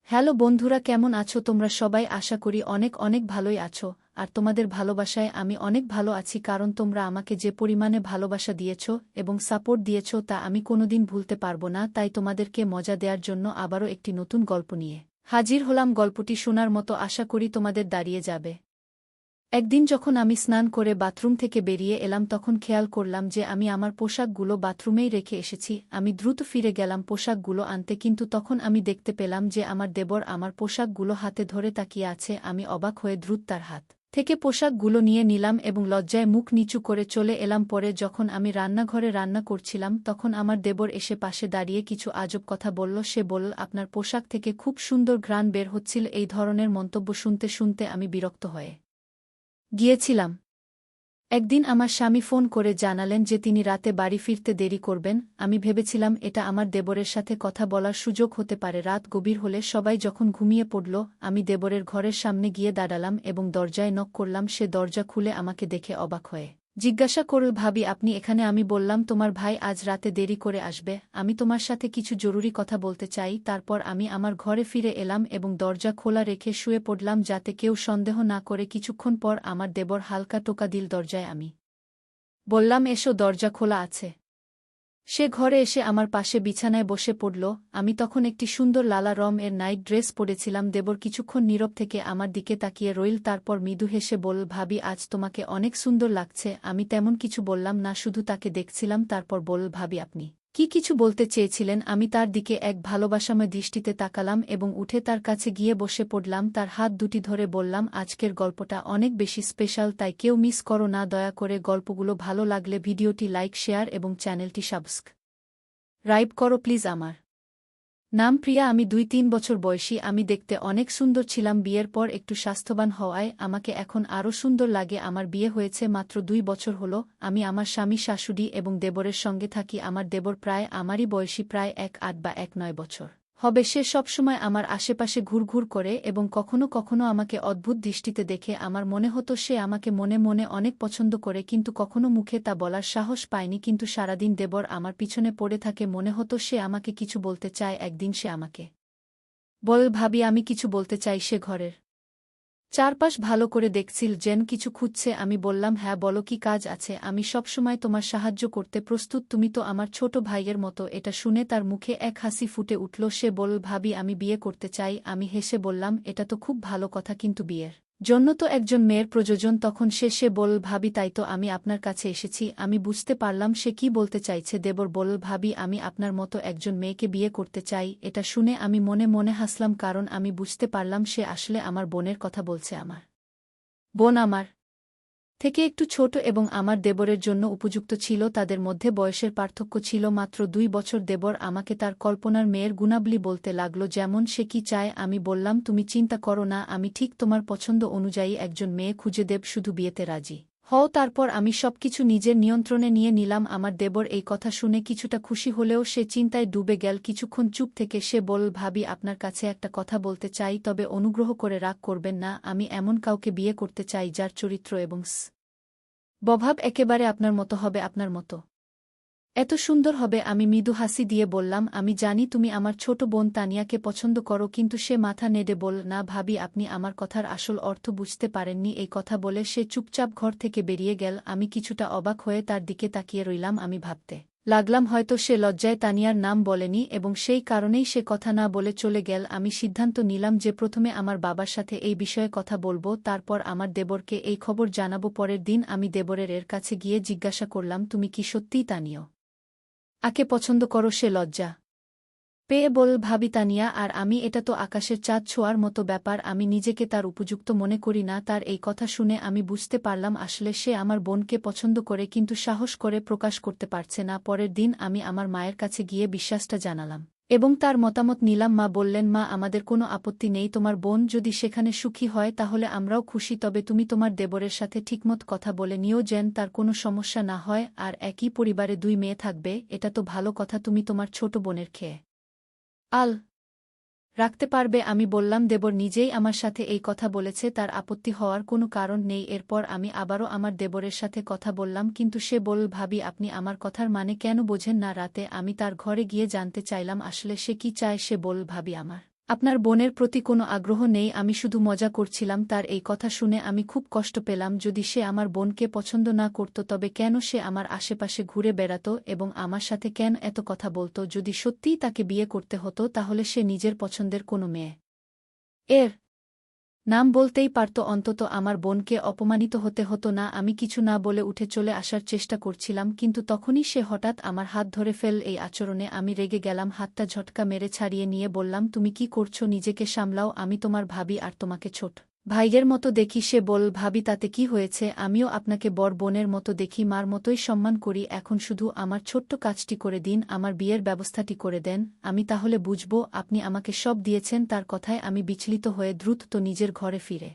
Hello বন্ধুরা, কেমন আছো তোমরা সবাই? আশা করি অনেক অনেক ভালোই আছো। আর তোমাদের ভালোবাসায় আমি অনেক ভালো আছি, কারণ তোমরা আমাকে যে পরিমাণে ভালোবাসা দিয়েছ এবং সাপোর্ট দিয়েছ তা আমি কোনোদিন ভুলতে পারবো না। তাই তোমাদেরকে মজা দেওয়ার জন্য আবারও একটি নতুন গল্প নিয়ে হাজির হলাম। গল্পটি শোনার মতো আশা করি তোমাদের দাঁড়িয়ে যাবে। একদিন যখন আমি স্নান করে বাথরুম থেকে বেরিয়ে এলাম, তখন খেয়াল করলাম যে আমি আমার পোশাকগুলো বাথরুমেই রেখে এসেছি। আমি দ্রুত ফিরে গেলাম পোশাকগুলো আনতে, কিন্তু তখন আমি দেখতে পেলাম যে আমার দেবর আমার পোশাকগুলো হাতে ধরে তাকিয়ে আছে। আমি অবাক হয়ে দ্রুত তার হাত থেকে পোশাকগুলো নিয়ে নিলাম এবং লজ্জায় মুখ নিচু করে চলে এলাম। পরে যখন আমি রান্নাঘরে রান্না করছিলাম, তখন আমার দেবর এসে পাশে দাঁড়িয়ে কিছু আজব কথা বলল। সে বলল, আপনার পোশাক থেকে খুব সুন্দর ঘ্রাণ বের হচ্ছিল। এই ধরনের মন্তব্য শুনতে শুনতে আমি বিরক্ত হয়ে গিয়েছিলাম। একদিন আমার স্বামী ফোন করে জানালেন যে তিনি রাতে বাড়ি ফিরতে দেরি করবেন। আমি ভেবেছিলাম এটা আমার দেবরের সাথে কথা বলার সুযোগ হতে পারে। রাত গভীর হলে সবাই যখন ঘুমিয়ে পড়ল, আমি দেবরের ঘরের সামনে গিয়ে দাঁড়ালাম এবং দরজায় নক করলাম। সে দরজা খুলে আমাকে দেখে অবাক হয়ে জিজ্ঞাসা করল, ভাবি আপনি এখানে? আমি বললাম, তোমার ভাই আজ রাতে দেরি করে আসবে, আমি তোমার সাথে কিছু জরুরি কথা বলতে চাই। তারপর আমি আমার ঘরে ফিরে এলাম এবং দরজা খোলা রেখে শুয়ে পড়লাম যাতে কেউ সন্দেহ না করে। কিছুক্ষণ পর আমার দেবর হালকা টোকা দিল দরজায়। আমি বললাম, এসো, দরজা খোলা আছে। সে ঘরে এসে আমার পাশে বিছানায় বসে পড়ল। আমি তখন একটি সুন্দর লালা এর নাইট ড্রেস পরেছিলাম। দেবর কিছুক্ষণ নীরব থেকে আমার দিকে তাকিয়ে রইল, তারপর মৃদু হেসে বলল, ভাবি আজ তোমাকে অনেক সুন্দর লাগছে। আমি তেমন কিছু বললাম না, শুধু তাকে দেখছিলাম। তারপর বলল, ভাবি আপনি কি কিছু বলতে চেয়েছিলেন? আমি তার দিকে এক ভালোবাসাময় দৃষ্টিতে তাকালাম এবং উঠে তার কাছে গিয়ে বসে পড়লাম। তার হাত দুটি ধরে বললাম, আজকের গল্পটা অনেক বেশি স্পেশাল, তাই কেউ মিস করো না। দয়া করে গল্পগুলো ভালো লাগলে ভিডিওটি লাইক, শেয়ার এবং চ্যানেলটি সাবস্ক্রাইব করো প্লিজ। আমার নাম প্রিয়া, আমি ২-৩ বছর বয়সী। আমি দেখতে অনেক সুন্দর ছিলাম। বিয়ের পর একটু স্বাস্থ্যবান হওয়ায় আমাকে এখন আরও সুন্দর লাগে। আমার বিয়ে হয়েছে মাত্র ২ বছর হলো। আমি আমার স্বামী, শাশুড়ি এবং দেবরের সঙ্গে থাকি। আমার দেবর প্রায় আমারই বয়সী, প্রায় ১-৮ বা ১-৯ বছর হবে। সে সবসময় আমার আশেপাশে ঘুরঘুর করে এবং কখনো কখনো আমাকে অদ্ভুত দৃষ্টিতে দেখে। আমার মনে হতো সে আমাকে মনে মনে অনেক পছন্দ করে, কিন্তু কখনো মুখে তা বলার সাহস পায়নি। কিন্তু সারাদিন দেবর আমার পিছনে পড়ে থাকে, মনে হতো সে আমাকে কিছু বলতে চায়। একদিন সে আমাকে বল, ভাবি আমি কিছু বলতে চাই। সে ঘরের চারপাশ ভালো করে দেখছিল, যেন কিছু খুঁজছে। আমি বললাম, হ্যাঁ বলো, কি কাজ আছে? আমি সবসময় তোমার সাহায্য করতে প্রস্তুত, তুমি তো আমার ছোট ভাইয়ের মতো। এটা শুনে তার মুখে এক হাসি ফুটে উঠল। সে বলল, ভাবি আমি বিয়ে করতে চাই। আমি হেসে বললাম, এটা তো খুব ভালো কথা, কিন্তু বিয়ের জন্য তো একজন মেয়ের প্রয়োজন। তখন সে বলল, ভাবি তাই তো আমি আপনার কাছে এসেছি। আমি বুঝতে পারলাম সে কি বলতে চাইছে। দেবর বলল, ভাবি আমি আপনার মতো একজন মেয়েকে বিয়ে করতে চাই। এটা শুনে আমি মনে মনে হাসলাম, কারণ আমি বুঝতে পারলাম সে আসলে আমার বোনের কথা বলছে। আমার বোন আমার থেকে একটু ছোট এবং আমার দেবরের জন্য উপযুক্ত ছিল। তাদের মধ্যে বয়সের পার্থক্য ছিল মাত্র ২ বছর। দেবর আমাকে তার কল্পনার মেয়ের গুণাবলী বলতে লাগল, যেমন সে কি চায়। আমি বললাম, তুমি চিন্তা করো না, আমি ঠিক তোমার পছন্দ অনুযায়ী একজন মেয়ে খুঁজে দেব, শুধু বিয়েতে রাজি হও। তারপর আমি সবকিছু নিজের নিয়ন্ত্রণে নিয়ে নিলাম। আমার দেবর এই কথা শুনে কিছুটা খুশি হলেও সে চিন্তায় ডুবে গেল। কিছুক্ষণ চুপ থেকে সে বলল, ভাবি আপনার কাছে একটা কথা বলতে চাই, তবে অনুগ্রহ করে রাগ করবেন না। আমি এমন কাউকে বিয়ে করতে চাই যার চরিত্র এবং স্বভাব একেবারে আপনার মতো হবে, আপনার মতো এত সুন্দর হবে। আমি মৃদু হাসি দিয়ে বললাম, আমি জানি তুমি আমার ছোট বোন তানিয়াকে পছন্দ করো। কিন্তু সে মাথা নেড়ে বলল, না ভাবি, আপনি আমার কথার আসল অর্থ বুঝতে পারেননি। এই কথা বলে সে চুপচাপ ঘর থেকে বেরিয়ে গেল। আমি কিছুটা অবাক হয়ে তার দিকে তাকিয়ে রইলাম। আমি ভাবতে লাগলাম হয়তো সে লজ্জায় তানিয়ার নাম বলেনি এবং সেই কারণেই সে কথা না বলে চলে গেল। আমি সিদ্ধান্ত নিলাম যে প্রথমে আমার বাবার সাথে এই বিষয়ে কথা বলবো, তারপর আমার দেবরকে এই খবর জানাবো। পরের দিন আমি দেবরের কাছে গিয়ে জিজ্ঞাসা করলাম, তুমি কি সত্যিই তানিয়া আকে পছন্দ করো? সে লজ্জা পেয়ে বল, ভাবি তানিয়া আর আমি, এটা তো আকাশের চাঁদ ছোঁয়ার মতো ব্যাপার। আমি নিজেকে তার উপযুক্ত মনে করি না। তার এই কথা শুনে আমি বুঝতে পারলাম আসলে সে আমার বোনকে পছন্দ করে, কিন্তু সাহস করে প্রকাশ করতে পারছে না। পরের দিন আমি আমার মায়ের কাছে গিয়ে বিশ্বাসটা জানালাম এবং তার মতামত নিলাম। মা বললেন, মা আমাদের কোনো আপত্তি নেই, তোমার বোন যদি সেখানে সুখী হয় তাহলে আমরাও খুশি। তবে তুমি তোমার দেবরের সাথে ঠিকমত কথা বলে নিও যেন তার কোনো সমস্যা না হয়। আর একই পরিবারে ২ মেয়ে থাকবে, এটা তো ভালো কথা। তুমি তোমার ছোট বোনের খেয়ে আল রাখতে পারবে। আমি বললাম, দেবর নিজেই আমার সাথে এই কথা বলেছে, তার আপত্তি হওয়ার কোনো কারণ নেই। এরপর আমি আবারও আমার দেবরের সাথে কথা বললাম, কিন্তু সে বলল, ভাবি আপনি আমার কথার মানে কেন বোঝেন না? রাতে আমি তার ঘরে গিয়ে জানতে চাইলাম আসলে সে কি চায়। সে বলল, ভাবি আমার আপনার বোনের প্রতি কোনো আগ্রহ নেই, আমি শুধু মজা করছিলাম। তার এই কথা শুনে আমি খুব কষ্ট পেলাম। যদি সে আমার বোনকে পছন্দ না করত তবে কেন সে আমার আশেপাশে ঘুরে বেড়াত এবং আমার সাথে কেন এত কথা বলত? যদি সত্যিই তাকে বিয়ে করতে হতো তাহলে সে নিজের পছন্দের কোনো মেয়ে এর নাম বলতেই পারত, অন্তত আমার বোনকে অপমানিত হতে হতো না। আমি কিছু না বলে উঠে চলে আসার চেষ্টা করছিলাম, কিন্তু তখনই সে হঠাৎ আমার হাত ধরে ফেল। এই আচরণে আমি রেগে গেলাম। হাতটা ঝটকা মেরে ছাড়িয়ে নিয়ে বললাম, তুমি কি করছো? নিজেকে সামলাও, আমি তোমার ভাবি আর তোমাকে ছোট ভাইয়ের মতো দেখি। সে বল, ভাবি তাতে কি হয়েছে? আমিও আপনাকে বড় বোনের মতো দেখি, মার মতোই সম্মান করি। এখন শুধু আমার ছোট্ট কাজটি করে দিন, আমার বিয়ের ব্যবস্থাটি করে দেন, আমি তাহলে বুঝব আপনি আমাকে সব দিয়েছেন। তার কথায় আমি বিচলিত হয়ে দ্রুত নিজের ঘরে ফিরে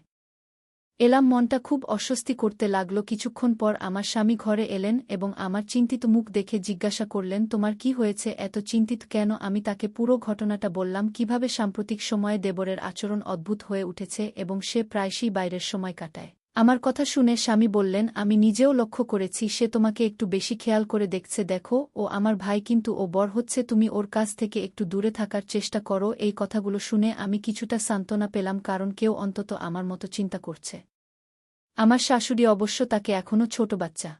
এলাম। মনটা খুব অস্বস্তি করতে লাগল। কিছুক্ষণ পর আমার স্বামী ঘরে এলেন এবং আমার চিন্তিত মুখ দেখে জিজ্ঞাসা করলেন, তোমার কি হয়েছে? এত চিন্তিত কেন? আমি তাকে পুরো ঘটনাটা বললাম, কিভাবে সাম্প্রতিক সময়ে দেবরের আচরণ অদ্ভুত হয়ে উঠেছে এবং সে প্রায়শই বাইরের সময় কাটায়। আমার কথা শুনে স্বামী বললেন, আমি নিজেও লক্ষ্য করেছি, সে তোমাকে একটু বেশি খেয়াল করে দেখছে। দেখো, ও আমার ভাই, কিন্তু ও বড় হচ্ছে, তুমি ওর কাছ থেকে একটু দূরে থাকার চেষ্টা করো। এই কথাগুলো শুনে আমি কিছুটা সান্ত্বনা পেলাম, কারণ কেউ অন্তত আমার মতো চিন্তা করছে। আমার শাশুড়ি অবশ্য তাকে এখনও ছোট বাচ্চা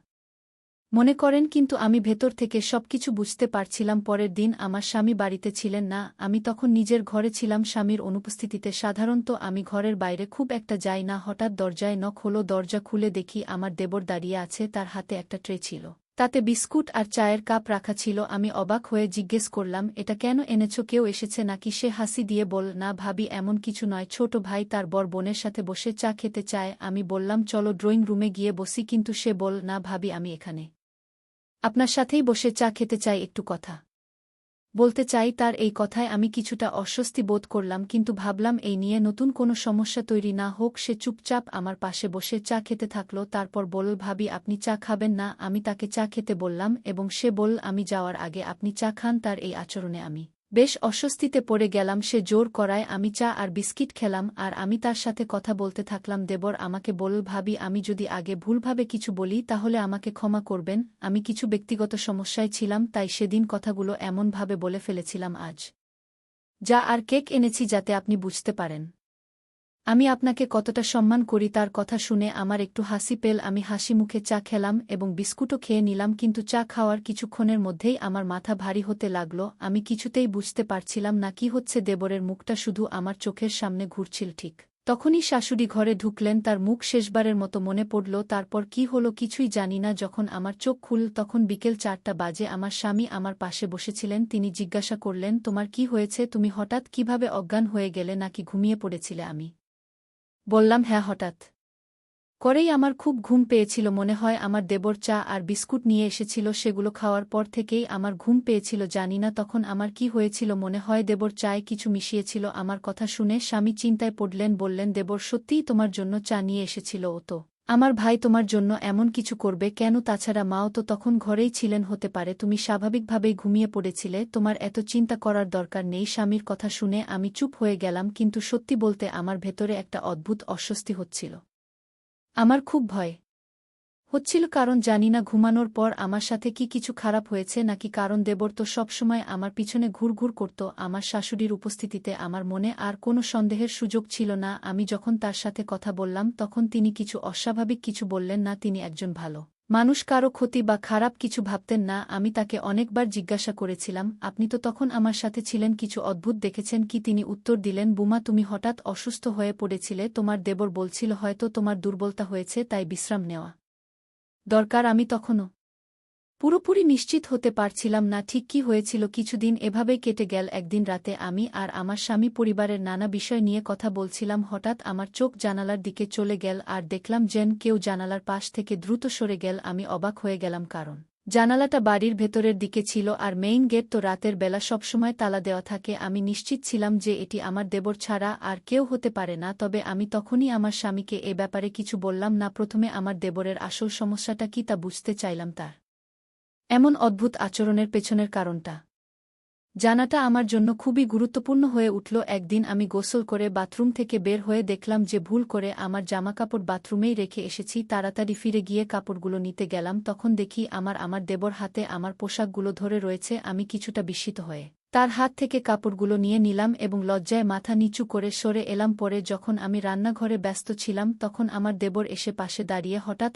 মনে করেন, কিন্তু আমি ভেতর থেকে সবকিছু বুঝতে পারছিলাম। পরের দিন আমার স্বামী বাড়িতে ছিলেন না, আমি তখন নিজের ঘরে ছিলাম স্বামীর অনুপস্থিতিতে। সাধারণত আমি ঘরের বাইরে খুব একটা যাই না। হঠাৎ দরজায় নক হলো। দরজা খুলে দেখি আমার দেবর দাঁড়িয়ে আছে, তার হাতে একটা ট্রে ছিল, তাতে বিস্কুট আর চায়ের কাপ রাখা ছিল। আমি অবাক হয়ে জিজ্ঞেস করলাম, এটা কেন এনেছো? কেউ এসেছে নাকি? সে হাসি দিয়ে বল, না ভাবি, এমন কিছু নয়, ছোট ভাই তার বড় বোনের সাথে বসে চা খেতে চায়। আমি বললাম, চলো ড্রয়িং রুমে গিয়ে বসি, কিন্তু সে বল, না ভাবি, আমি এখানে আপনার সাথেই বসে চা খেতে চাই, একটু কথা বলতে চাই। তার এই কথায় আমি কিছুটা অস্বস্তি বোধ করলাম, কিন্তু ভাবলাম এই নিয়ে নতুন কোনো সমস্যা তৈরি না হোক। সে চুপচাপ আমার পাশে বসে চা খেতে থাকল। তারপর বলল, ভাবি, আপনি চা খাবেন না? আমি তাকে চা খেতে বললাম এবং সে বলল, আমি যাওয়ার আগে আপনি চা খান। তার এই আচরণে আমি বেশ অস্বস্তিতে পড়ে গেলাম। সে জোর করায় আমি চা আর বিস্কিট খেলাম আর আমি তার সাথে কথা বলতে থাকলাম। দেবর আমাকে বলল, ভাবি, আমি যদি আগে ভুলভাবে কিছু বলি তাহলে আমাকে ক্ষমা করবেন। আমি কিছু ব্যক্তিগত সমস্যায় ছিলাম, তাই সেদিন কথাগুলো এমনভাবে বলে ফেলেছিলাম। আজ যা আর কেক এনেছি যাতে আপনি বুঝতে পারেন আমি আপনাকে কতটা সম্মান করি। তার কথা শুনে আমার একটু হাসি পেল। আমি হাসি মুখে চা খেলাম এবং বিস্কুটও খেয়ে নিলাম, কিন্তু চা খাওয়ার কিছুক্ষণের মধ্যেই আমার মাথা ভারী হতে লাগল। আমি কিছুতেই বুঝতে পারছিলাম না কি হচ্ছে। দেবরের মুখটা শুধু আমার চোখের সামনে ঘুরছিল। ঠিক তখনই শাশুড়ি ঘরে ঢুকলেন। তার মুখ শেষবারের মতো মনে পড়ল। তারপর কি হলো কিছুই জানি না। যখন আমার চোখ খুলল তখন বিকেল 4টা বাজে। আমার স্বামী আমার পাশে বসেছিলেন। তিনি জিজ্ঞাসা করলেন, তোমার কি হয়েছে? তুমি হঠাৎ কিভাবে অজ্ঞান হয়ে গেলে? নাকি ঘুমিয়ে পড়েছিলে? আমি বললাম, হ্যাঁ, হঠাৎ করেই আমার খুব ঘুম পেয়েছিল। মনে হয় আমার দেবর চা আর বিস্কুট নিয়ে এসেছিল, সেগুলো খাওয়ার পর থেকেই আমার ঘুম পেয়েছিল। জানি না তখন আমার কি হয়েছিল, মনে হয় দেবর চায়ে কিছু মিশিয়েছিল। আমার কথা শুনে স্বামী চিন্তায় পড়লেন। বললেন, দেবর সত্যিই তোমার জন্য চা নিয়ে এসেছিল? ও তো আমার ভাই, তোমার জন্য এমন কিছু করবে কেন? তাছাড়া মাও তো তখন ঘরেই ছিলেন, হতে পারে তুমি স্বাভাবিকভাবেই ঘুমিয়ে পড়েছিলে, তোমার এত চিন্তা করার দরকার নেই। স্বামীর কথা শুনে আমি চুপ হয়ে গেলাম, কিন্তু সত্যি বলতে আমার ভেতরে একটা অদ্ভুত অস্বস্তি হচ্ছিল। আমার খুব ভয় হচ্ছিল, কারণ জানি না ঘুমানোর পর আমার সাথে কি কিছু খারাপ হয়েছে নাকি। কারণ দেবর তো সবসময় আমার পিছনে ঘুরঘুর করত। আমার শাশুড়ির উপস্থিতিতে আমার মনে আর কোনো সন্দেহের সুযোগ ছিল না। আমি যখন তার সাথে কথা বললাম তখন তিনি কিছু অস্বাভাবিক কিছু বললেন না। তিনি একজন ভালো মানুষ, কারো ক্ষতি বা খারাপ কিছু ভাবতেন না। আমি তাকে অনেকবার জিজ্ঞাসা করেছিলাম, আপনি তো তখন আমার সাথে ছিলেন, কিছু অদ্ভুত দেখেছেন কি? তিনি উত্তর দিলেন, বুমা, তুমি হঠাৎ অসুস্থ হয়ে পড়েছিলে, তোমার দেবর বলছিল হয়তো তোমার দুর্বলতা হয়েছে, তাই বিশ্রাম নেওয়া দরকার। আমি তখনও পুরোপুরি নিশ্চিত হতে পারছিলাম না ঠিক কী হয়েছিল। কিছুদিন এভাবেই কেটে গেল। একদিন রাতে আমি আর আমার স্বামী পরিবারের নানা বিষয় নিয়ে কথা বলছিলাম। হঠাৎ আমার চোখ জানালার দিকে চলে গেল আর দেখলাম যেন কেউ জানালার পাশ থেকে দ্রুত সরে গেল। আমি অবাক হয়ে গেলাম, কারণ জানালাটা বাড়ির ভেতরের দিকে ছিল আর মেইন গেট তো রাতের বেলা সবসময় তালা দেওয়া থাকে। আমি নিশ্চিত ছিলাম যে এটি আমার দেবর ছাড়া আর কেউ হতে পারে না। তবে আমি তখনই আমার স্বামীকে এ ব্যাপারে কিছু বললাম না। প্রথমে আমার দেবরের আসল সমস্যাটা কি তা বুঝতে চাইলাম, তার এমন অদ্ভুত আচরণের পেছনের কারণটা জানাটা আমার জন্য খুবই গুরুত্বপূর্ণ হয়ে উঠল। একদিন আমি গোসল করে বাথরুম থেকে বের হয়ে দেখলাম যে ভুল করে আমার জামাকাপড় বাথরুমেই রেখে এসেছি। তাড়াতাড়ি ফিরে গিয়ে কাপড়গুলো নিতে গেলাম, তখন দেখি আমার দেবর হাতে আমার পোশাকগুলো ধরে রয়েছে। আমি কিছুটা বিস্মিত হয়ে তার হাত থেকে কাপড়গুলো নিয়ে নিলাম এবং লজ্জায় মাথা নিচু করে সরে এলাম। পরে যখন আমি রান্নাঘরে ব্যস্ত ছিলাম তখন আমার দেবর এসে পাশে দাঁড়িয়ে হঠাৎ